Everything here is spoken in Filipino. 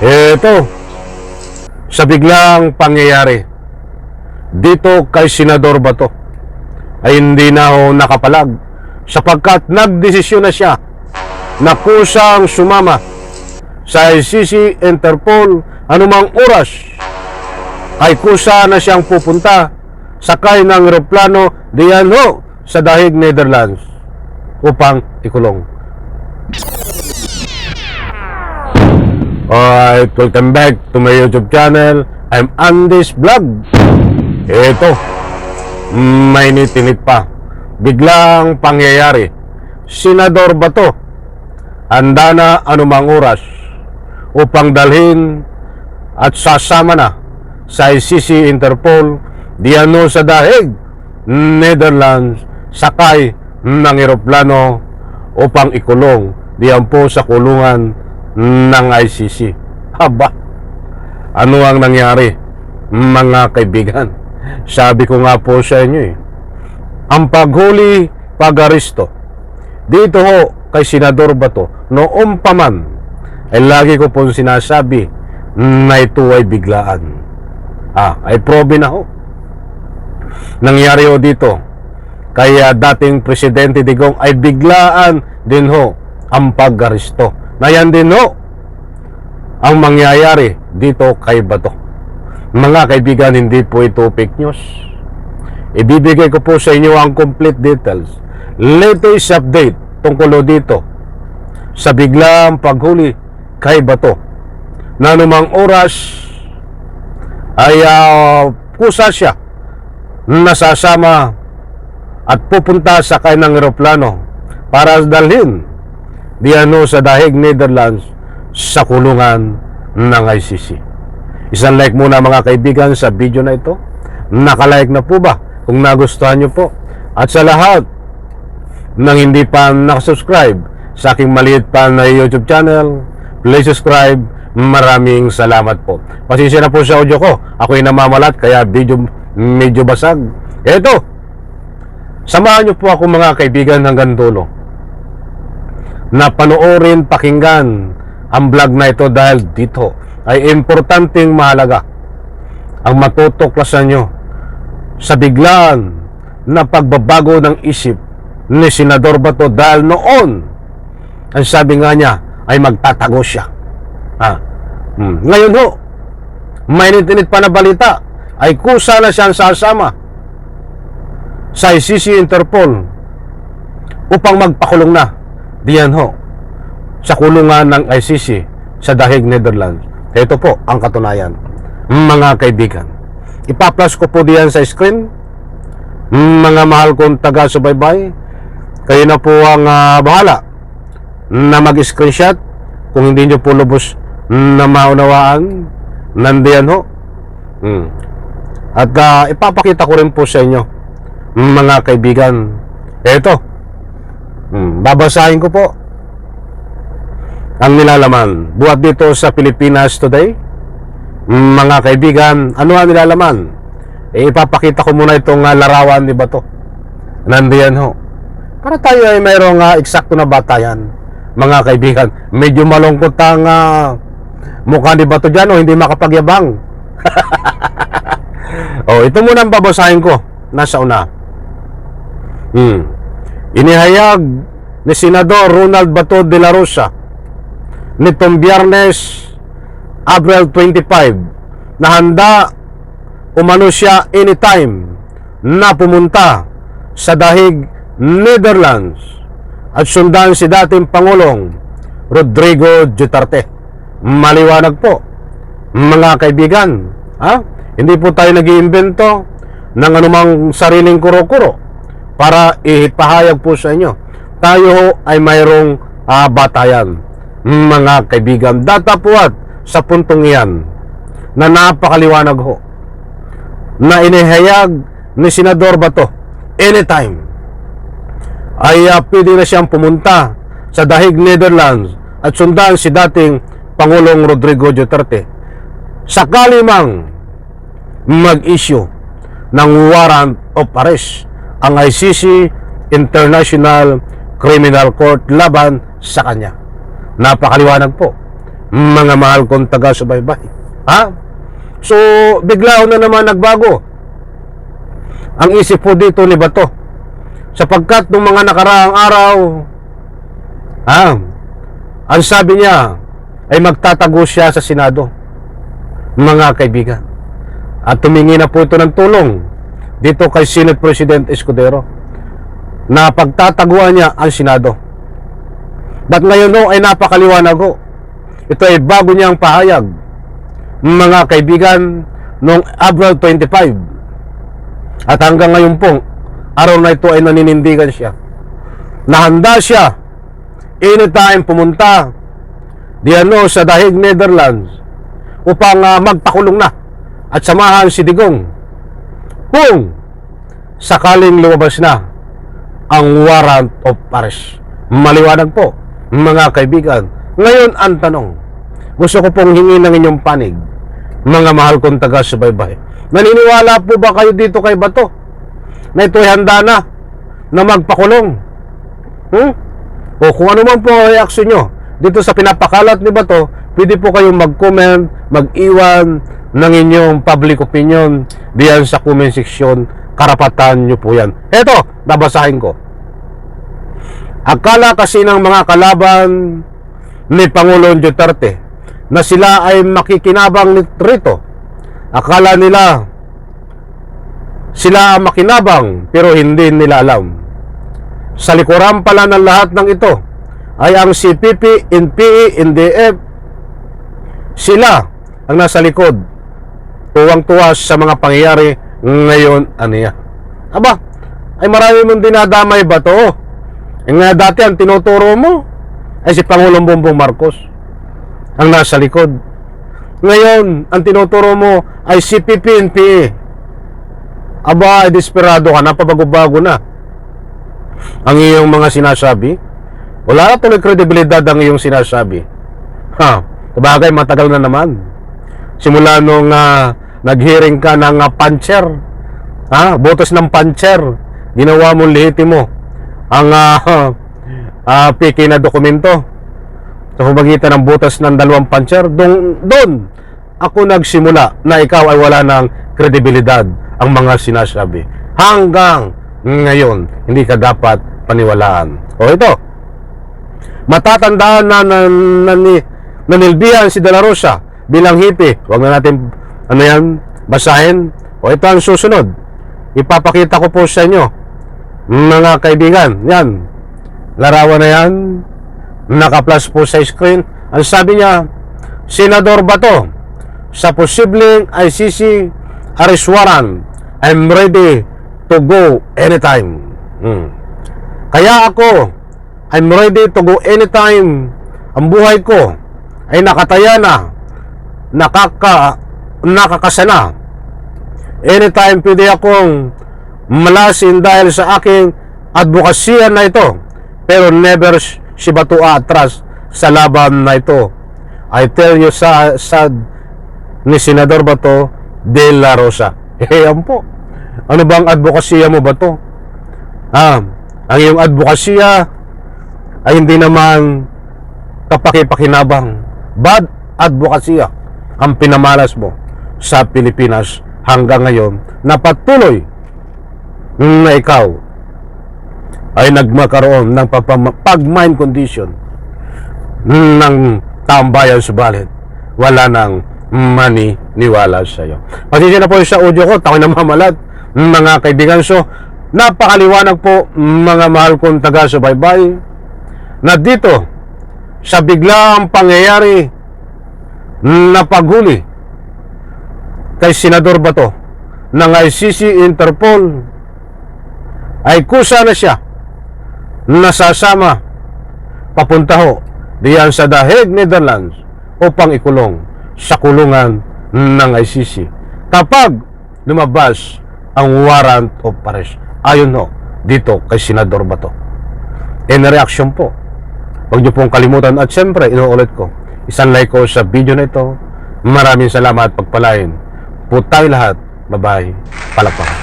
Ito, sa biglang pangyayari dito kay Senador Bato ay hindi na ho nakapalag sapagkat nagdesisyon na siya na kusang sumama sa ICC, Interpol anumang oras ay kusa na siyang pupunta sakay ng eroplano diyan ho sa Dahig, Netherlands upang ikulong. Alright, welcome back to my YouTube channel. I'm Andy's Vlog. Ito, mainit-init pa. Biglang pangyayari. Senador Bato, handa na anumang oras upang dalhin at sasama na sa ICC, Interpol diyan sa Dahig, Netherlands, sakay ng eroplano upang ikulong diyan po sa kulungan ng ICC. Haba, ano ang nangyari, mga kaibigan? Sabi ko nga po sa inyo ang paghuli, pag-aresto dito ho kay Senador Bato noong paman ay lagi ko po sinasabi na ito ay biglaan. Ay probe na ho. Nangyari ho dito kaya dating Presidente Digong ay biglaan din ho ang pag-aresto. Na yan din ho ang mangyayari dito kay Bato. Mga kaibigan, hindi po ito fake news. Ibibigay ko po sa inyo ang complete details, latest update tungkol dito sa biglang paghuli kay Bato na anumang oras ay kusa siya nasasama at pupunta sa kanyang eroplano para dalhin diyan sa Dahig, Netherlands sa kulungan ng ICC. Isang like muna mga kaibigan sa video na ito. Nakalike na po ba kung nagustuhan nyo po? At sa lahat ng hindi pa nakasubscribe sa aking maliit pa na YouTube channel, please subscribe. Maraming salamat po. Pasensya na po sa audio ko, ako'y namamalat kaya video medyo basag. Eto, samahan nyo po ako mga kaibigan hanggang dulo na panoorin, pakinggan ang vlog na ito dahil dito ay importanteng mahalaga ang matutuklasan nyo sa biglaan na pagbabago ng isip ni Senador Bato dahil noon ang sabi nga niya ay magtatago siya. Ngayon ho, mainit-init pa na balita ay kusa na siyang sasama sa ICC, Interpol upang magpakulong na diyan ho sa kulungan ng ICC sa Dahig, Netherlands. Ito po ang katunayan, mga kaibigan. Ipa-flash ko po diyan sa screen. Mga mahal kong taga-subaybay, kayo na po ang bahala na mag-screenshot kung hindi nyo po lubos na maunawaan. Nandiyan ho. At ipapakita ko rin po sa inyo, mga kaibigan. Ito, babasahin ko po ang nilalaman buhat dito sa Pilipinas Today. Mga kaibigan, ano ang nilalaman? Ipapakita ko muna itong larawan ni Bato. Nandiyan ho. Para tayo ay mayroong eksakto na batayan, mga kaibigan. Medyo malungkot ang mukha ni Bato dyan, hindi makapagyabang. Ito muna ang babasahin ko. Nasa una. Inihayag ni Senador Ronald Bato de la Rosa nitong Biyernes, April 25 na handa umano siya anytime na pumunta sa Dahig, Netherlands at sundan si dating Pangulong Rodrigo Duterte. Maliwanag po, mga kaibigan. Hindi po tayo nag-iimbento ng anumang sariling kuro-kuro para ipahayag po sa inyo. Tayo ay mayroong batayan, mga kaibigan. Datapuat sa puntong iyan na napakaliwanag ho na inihayag ni Senador Bato anytime ay pwede na siyang pumunta sa Dahig, Netherlands at sundan si dating Pangulong Rodrigo Duterte sakali mang mag-issue ng warrant of arrest ang ICC, International Criminal Court, laban sa kanya. Napakaliwanag po. mga mahal kong taga-subaybay. Ha? So, bigla na naman nagbago ang isip po dito ni Bato, sapagkat nung mga nakaraang araw, ang sabi niya ay magtatago siya sa Senado, mga kaibigan. At tumingi na po ito ng tulong dito kay Senate President Escudero na pagtataguan niya ang Senado. At ngayon ay napakaliwanag ho. Ito ay bago niyang pahayag, mga kaibigan, noong April 25. At hanggang ngayon po, araw na ito ay naninindigan siya na handa siya anytime pumunta diyan sa The Hague, Netherlands, upang magpakulong na at samahan si Digong kung sakaling lumabas na ang warrant of arrest. Maliwanag po, mga kaibigan. Ngayon ang tanong, gusto ko pong hingin ng inyong panig, mga mahal kong taga-subaybay. Naniniwala po ba kayo dito kay Bato na ito'y handa na magpakulong? O kung ano man po ang reaksyon nyo dito sa pinapakalat ni Bato, pwede po kayong mag-comment, mag-iwan ng inyong public opinion diyan sa comment section. Karapatan nyo po yan. Eto, babasahin ko. Akala kasi ng mga kalaban ni Pangulong Duterte na sila ay makikinabang rito. Akala nila sila makinabang, pero hindi nila alam. Sa likuran pala ng lahat ng ito ay ang CPP, NPA, NDF. Sila ang nasa likod, tuwang-tuwa sa mga pangyayari ngayon. Aniya, aba, ay marami mong dinadamay ba to? Nga dati ang tinuturo mo ay si Pangulong Bongbong Marcos ang nasa likod. Ngayon, ang tinuturo mo ay CPP, NPA. Aba, ay desperado ka na, pabago-bago na ang iyong mga sinasabi. Wala na tuloy kredibilidad ang iyong sinasabi. Sabagay, matagal na naman. Simula nung nag-hearing ka ng puncher, botos ng puncher, ginawa mo lehitimo ang piki na dokumento sa pamagitan ng butas ng dalawang puncher. Doon ako nagsimula na ikaw ay wala ng kredibilidad ang mga sinasabi. Hanggang ngayon, hindi ka dapat paniwalaan. O ito, matatandaan na nanilbihan si De La Rosa bilang hippie. Huwag na natin basahin. O ito ang susunod. Ipapakita ko po sa inyo, mga kaibigan. Yan, larawan na yan, naka-plus po sa screen. Ang sabi niya, Senador Bato, sa posibleng ICC arrest warrant, I'm ready to go anytime. Kaya ako, I'm ready to go anytime. Ang buhay ko ay nakataya na, nakakasana. Anytime pwede akong malasin dahil sa aking advokasya na ito. Pero never si Bato atras sa laban na ito. I tell you, sad ni Senador Bato de la Rosa. Yan po. Ano bang advokasya mo, Bato? Ang iyong advokasya ay hindi naman kapakipakinabang. Bad advokasya ang pinamalas mo sa Pilipinas hanggang ngayon na patuloy na ikaw ay nagmakaroon ng pag-mind condition ng tambayan, subalit wala nang maniniwala sa iyo. Pasensya na po sa audio ko, tako'y namamalat, mga kaibigan. So, napakaliwanag po, mga mahal kong taga-subaybay, na dito sa biglaang pangyayari na paghuli kay Senador Bato ng ICC, Interpol, ay kusa na siya nasasama papunta ho diyan sa The Hague, Netherlands, upang ikulong sa kulungan ng ICC kapag lumabas ang warrant of arrest ayon ho dito kay Senador Bato. In reaction po, huwag niyo pong kalimutan, at syempre inuulit ko, isang like ko sa video na ito. Maraming salamat, pagpalain po tayo lahat. Bye-bye. Palakpakan.